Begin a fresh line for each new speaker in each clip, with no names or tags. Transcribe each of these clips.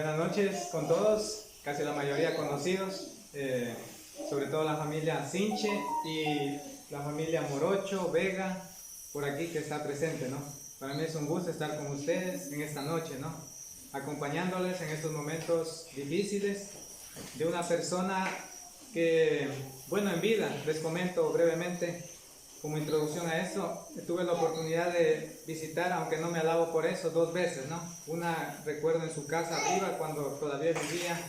Buenas noches con todos, casi la mayoría conocidos, sobre todo la familia Sinche y la familia Morocho, Vega, por aquí que está presente, ¿no? Para mí es un gusto estar con ustedes en esta noche, ¿no? Acompañándoles en estos momentos difíciles de una persona que, bueno, en vida, les comento brevemente, como introducción a esto, tuve la oportunidad de visitar, aunque no me alabo por eso, 2 veces, ¿no? Una, recuerdo en su casa arriba, cuando todavía vivía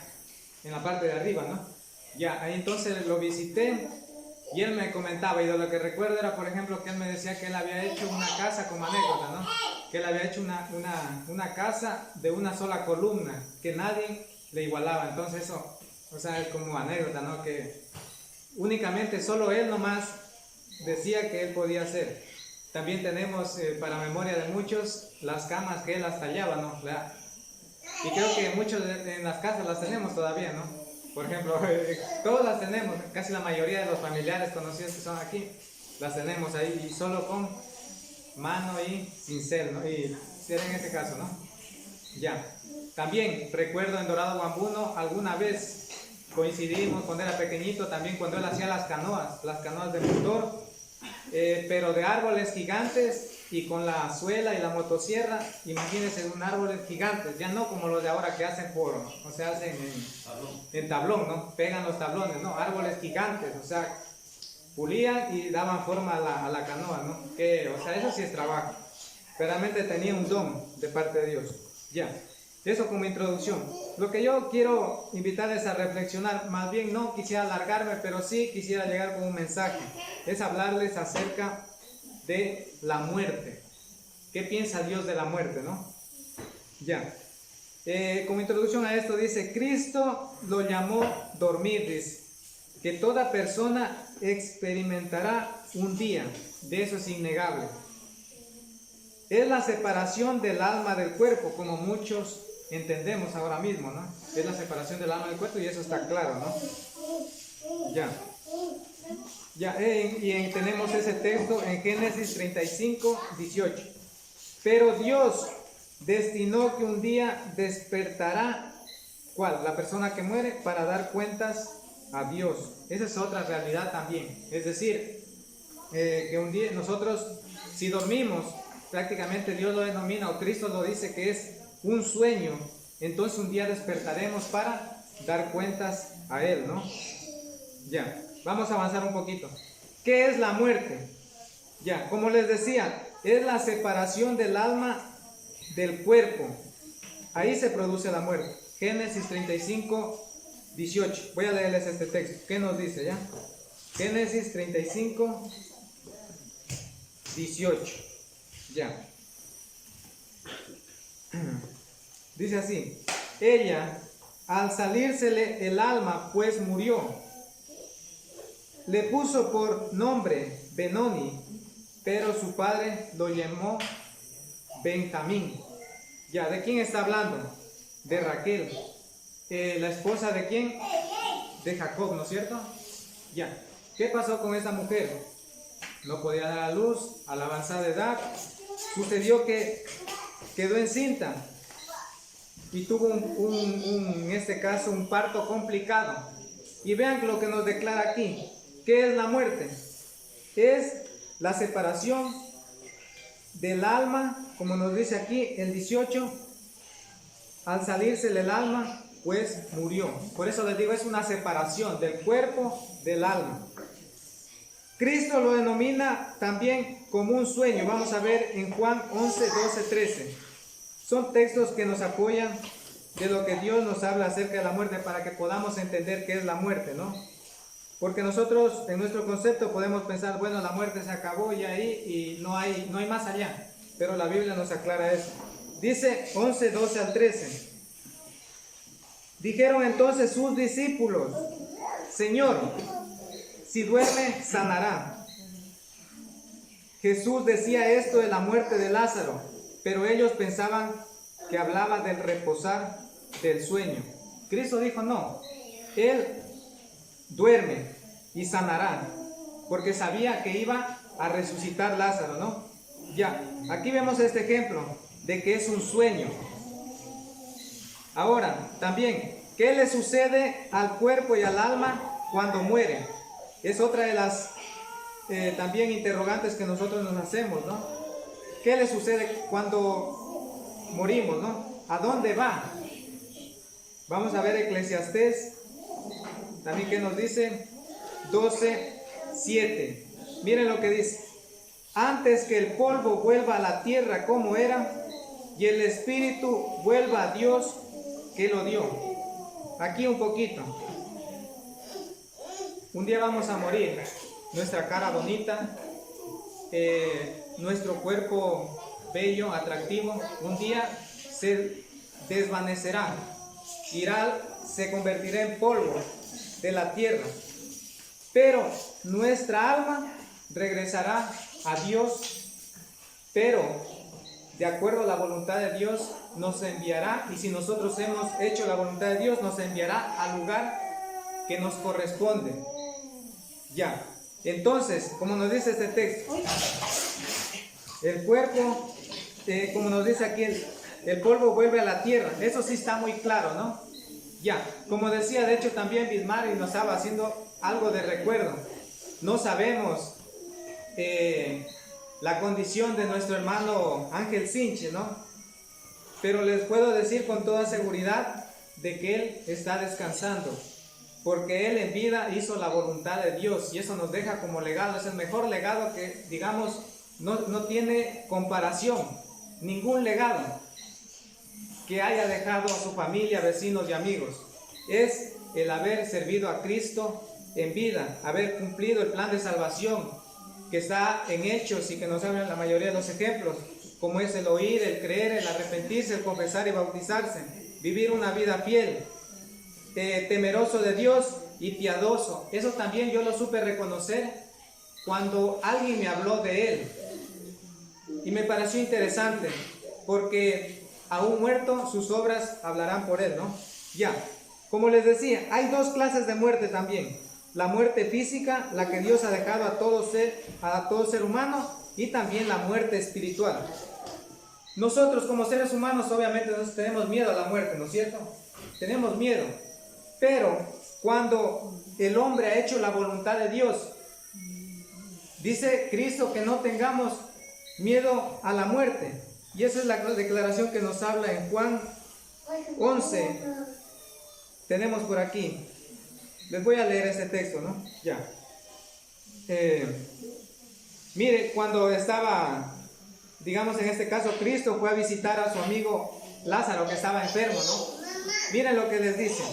en la parte de arriba, ¿no? Ya, ahí entonces lo visité y él me comentaba, y de lo que recuerdo era, por ejemplo, que él me decía que él había hecho una casa, como anécdota, ¿no? Que él había hecho una casa de una sola columna, que nadie le igualaba. Entonces eso, o sea, es como anécdota, ¿no? Que únicamente solo él nomás decía que él podía hacer. También tenemos, para memoria de muchos, las camas que él las tallaba, ¿no? Y creo que muchos en las casas las tenemos todavía, ¿no? Por ejemplo, todas las tenemos, casi la mayoría de los familiares conocidos que son aquí, las tenemos ahí, y solo con mano y cincel, ¿no? Y si era en este caso, ¿no? Ya. También recuerdo en Dorado Guambuno, alguna vez coincidimos cuando era pequeñito, también cuando él hacía las canoas de motor, pero de árboles gigantes y con la suela y la motosierra. Imagínense, un árbol gigantes, ya no como los de ahora que hacen o sea, hacen en tablón, ¿no? Pegan los tablones, ¿no? Árboles gigantes, o sea, pulían y daban forma a la canoa, ¿no? Que, o sea, eso sí es trabajo. Realmente tenía un don de parte de Dios. Ya. Eso como introducción. Lo que yo quiero invitarles a reflexionar, más bien no quisiera alargarme, pero sí quisiera llegar con un mensaje. Es hablarles acerca de la muerte. ¿Qué piensa Dios de la muerte, no? Ya. Como introducción a esto dice, Cristo lo llamó dormir, dice, que toda persona experimentará un día, de eso es innegable. Es la separación del alma del cuerpo, como muchos entendemos ahora mismo, ¿no? Es la separación del alma del cuerpo y eso está claro, ¿no? Ya. Tenemos ese texto en Génesis 35, 18. Pero Dios destinó que un día despertará, ¿cuál? La persona que muere, para dar cuentas a Dios. Esa es otra realidad también. Es decir, que un día nosotros, si dormimos, prácticamente Dios lo denomina, o Cristo lo dice, que es un sueño. Entonces un día despertaremos para dar cuentas a Él, ¿no? Ya, vamos a avanzar un poquito. ¿Qué es la muerte? Ya, como les decía, es la separación del alma del cuerpo. Ahí se produce la muerte. Génesis 35, 18. Voy a leerles este texto. ¿Qué nos dice ya? Génesis 35, 18. Ya. Dice así: ella, al salírsele el alma, pues murió. Le puso por nombre Benoni, pero su padre lo llamó Benjamín. Ya, ¿de quién está hablando? De Raquel. ¿La esposa de quién? De Jacob, ¿no es cierto? Ya. ¿Qué pasó con esa mujer? No podía dar a luz a la avanzada edad. Sucedió que quedó encinta y tuvo en este caso un parto complicado. Y vean lo que nos declara aquí. ¿Qué es la muerte? Es la separación del alma, como nos dice aquí el 18, al salirse el alma, pues murió. Por eso les digo, es una separación del cuerpo del alma. Cristo lo denomina también como un sueño. Vamos a ver en Juan 11, 12, 13. Son textos que nos apoyan de lo que Dios nos habla acerca de la muerte, para que podamos entender qué es la muerte, ¿no? Porque nosotros en nuestro concepto podemos pensar, bueno, la muerte se acabó y ahí y no hay más allá. Pero la Biblia nos aclara eso. Dice 11, 12 al 13. Dijeron entonces sus discípulos: Señor, si duerme, sanará. Jesús decía esto de la muerte de Lázaro, pero ellos pensaban que hablaba del reposar del sueño. Cristo dijo, no, Él duerme y sanará, porque sabía que iba a resucitar Lázaro, ¿no? Ya, aquí vemos este ejemplo de que es un sueño. Ahora, también, ¿qué le sucede al cuerpo y al alma cuando muere? Es otra de las también interrogantes que nosotros nos hacemos, ¿no? ¿Qué le sucede cuando morimos, ¿no? ¿A dónde va? Vamos a ver Eclesiastés, también que nos dice 12:7. Miren lo que dice. Antes que el polvo vuelva a la tierra como era, y el espíritu vuelva a Dios que lo dio. Aquí un poquito. Un día vamos a morir. Nuestra cara bonita, nuestro cuerpo bello, atractivo, un día se desvanecerá. Se convertirá en polvo de la tierra. Pero nuestra alma regresará a Dios, pero de acuerdo a la voluntad de Dios nos enviará, y si nosotros hemos hecho la voluntad de Dios, nos enviará al lugar que nos corresponde. Ya, entonces, como nos dice este texto, el cuerpo, como nos dice aquí, el polvo vuelve a la tierra. Eso sí está muy claro, ¿no? Ya, como decía, de hecho también Bismar y nos estaba haciendo algo de recuerdo. No sabemos la condición de nuestro hermano Ángel Sinche, ¿no? Pero les puedo decir con toda seguridad de que él está descansando, porque él en vida hizo la voluntad de Dios, y eso nos deja como legado. Es el mejor legado que, digamos, no tiene comparación, ningún legado que haya dejado a su familia, vecinos y amigos. Es el haber servido a Cristo en vida, haber cumplido el plan de salvación que está en Hechos y que nos hablan la mayoría de los ejemplos, como es el oír, el creer, el arrepentirse, el confesar y bautizarse, vivir una vida fiel, temeroso de Dios y piadoso. Eso también yo lo supe reconocer cuando alguien me habló de él, y me pareció interesante, porque aún muerto sus obras hablarán por él, ¿no? Ya, como les decía, hay dos clases de muerte también: la muerte física, la que Dios ha dejado a todo ser humano, y también la muerte espiritual. Nosotros como seres humanos obviamente nos tenemos miedo a la muerte, ¿no es cierto? Tenemos miedo, pero cuando el hombre ha hecho la voluntad de Dios, dice Cristo que no tengamos miedo a la muerte, y esa es la declaración que nos habla en Juan 11. Tenemos por aquí. Les voy a leer ese texto, ¿no? Ya. Mire, cuando estaba, digamos en este caso, Cristo fue a visitar a su amigo Lázaro, que estaba enfermo, ¿no? Miren lo que les dicen.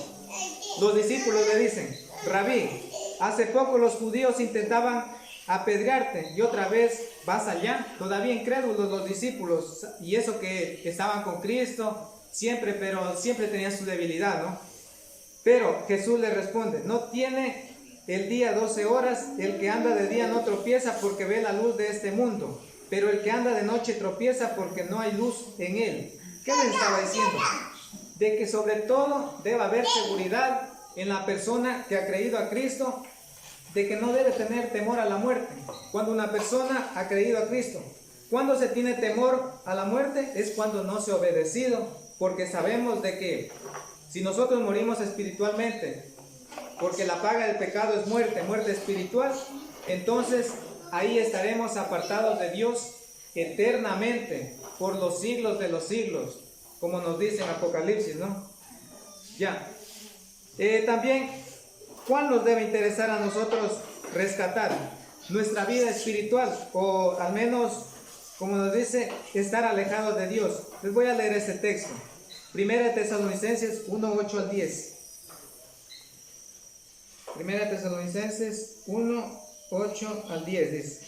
Los discípulos le dicen: Rabí, hace poco los judíos intentaban apedrearte y otra vez vas allá. Todavía incrédulos los discípulos, y eso que estaban con Cristo siempre, pero siempre tenían su debilidad, ¿no? Pero Jesús le responde: no tiene el día 12 horas, el que anda de día no tropieza porque ve la luz de este mundo, pero el que anda de noche tropieza porque no hay luz en él. ¿Qué le estaba diciendo? De que sobre todo debe haber seguridad en la persona que ha creído a Cristo, de que no debe tener temor a la muerte. Cuando una persona ha creído a Cristo, cuando se tiene temor a la muerte es cuando no se ha obedecido, porque sabemos de que si nosotros morimos espiritualmente, porque la paga del pecado es muerte, muerte espiritual, entonces ahí estaremos apartados de Dios eternamente, por los siglos de los siglos, como nos dice en Apocalipsis, ¿no? Ya. También, ¿cuál nos debe interesar a nosotros rescatar? Nuestra vida espiritual, o al menos, como nos dice, estar alejados de Dios. Les voy a leer este texto. Primera de Tesalonicenses 1, 8 al 10. Primera de Tesalonicenses 1, 8 al 10 dice: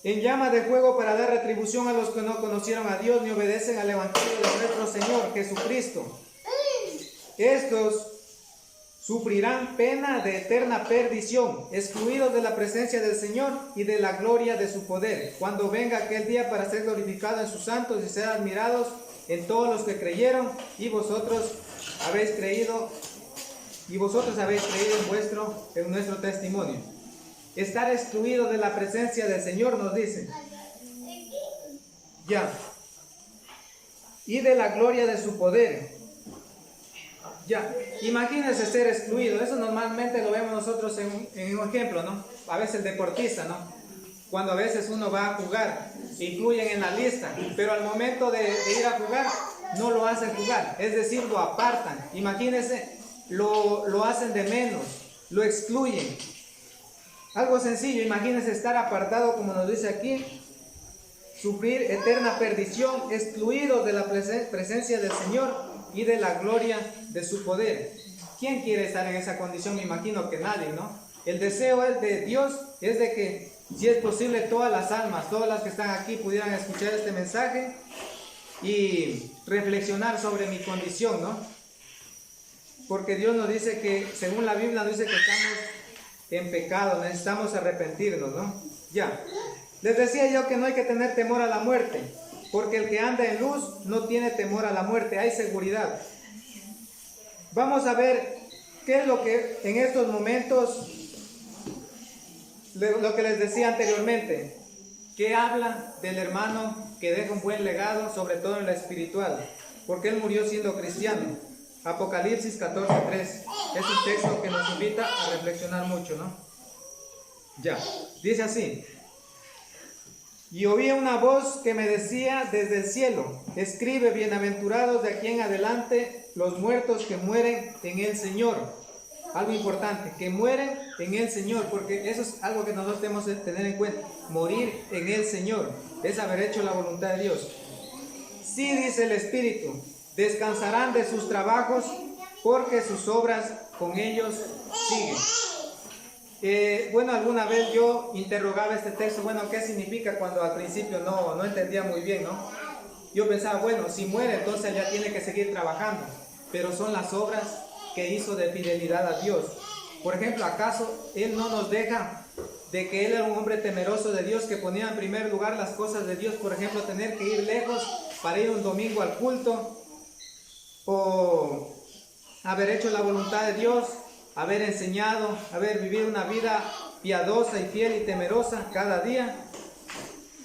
en llama de fuego para dar retribución a los que no conocieron a Dios ni obedecen al evangelio de nuestro Señor Jesucristo. Estos sufrirán pena de eterna perdición, excluidos de la presencia del Señor y de la gloria de su poder, cuando venga aquel día para ser glorificado en sus santos y ser admirados en todos los que creyeron, y vosotros habéis creído en nuestro testimonio. Estar excluido de la presencia del Señor, nos dice. Ya. y de la gloria de su poder. Ya, imagínense ser excluido. Eso normalmente lo vemos nosotros en un ejemplo, ¿no? A veces el deportista, ¿no? Cuando a veces uno va a jugar, incluyen en la lista, pero al momento de ir a jugar, no lo hacen jugar, es decir, lo apartan. Imagínense, lo hacen de menos, lo excluyen. Algo sencillo, imagínense estar apartado, como nos dice aquí, sufrir eterna perdición, excluidos de la presencia del Señor y de la gloria de su poder. ¿Quién quiere estar en esa condición? Me imagino que nadie, ¿no? El deseo de Dios es de que, si es posible, todas las almas, todas las que están aquí pudieran escuchar este mensaje y reflexionar sobre mi condición, ¿no? Porque Dios nos dice que, según la Biblia, nos dice que estamos en pecado, necesitamos arrepentirnos, ¿no? Ya. Les decía yo que no hay que tener temor a la muerte, porque el que anda en luz no tiene temor a la muerte, hay seguridad. Vamos a ver qué es lo que en estos momentos, lo que les decía anteriormente, que habla del hermano que deja un buen legado, sobre todo en la espiritual, porque él murió siendo cristiano. Apocalipsis 14:3 es un texto que nos invita a reflexionar mucho, ¿no? Ya, dice así: y oí una voz que me decía desde el cielo: escribe, bienaventurados de aquí en adelante los muertos que mueren en el Señor. Algo importante, que mueren en el Señor, porque eso es algo que nosotros tenemos que tener en cuenta. Morir en el Señor es haber hecho la voluntad de Dios. Sí, dice el Espíritu, descansarán de sus trabajos, porque sus obras con ellos siguen. Bueno, alguna vez yo interrogaba este texto, bueno, ¿qué significa? Cuando al principio no entendía muy bien, ¿no? Yo pensaba, bueno, si muere, entonces ya tiene que seguir trabajando, pero son las obras que hizo de fidelidad a Dios. Por ejemplo, ¿acaso Él no nos deja de que Él era un hombre temeroso de Dios, que ponía en primer lugar las cosas de Dios? Por ejemplo, tener que ir lejos para ir un domingo al culto, o haber hecho la voluntad de Dios, haber enseñado, haber vivido una vida piadosa y fiel y temerosa cada día.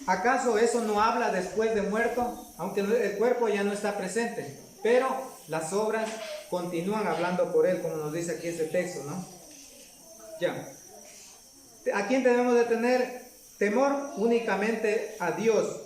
¿Acaso eso no habla después de muerto? Aunque el cuerpo ya no está presente, pero las obras continúan hablando por él, como nos dice aquí este texto, ¿no? Ya. ¿A quién debemos de tener temor? Únicamente a Dios.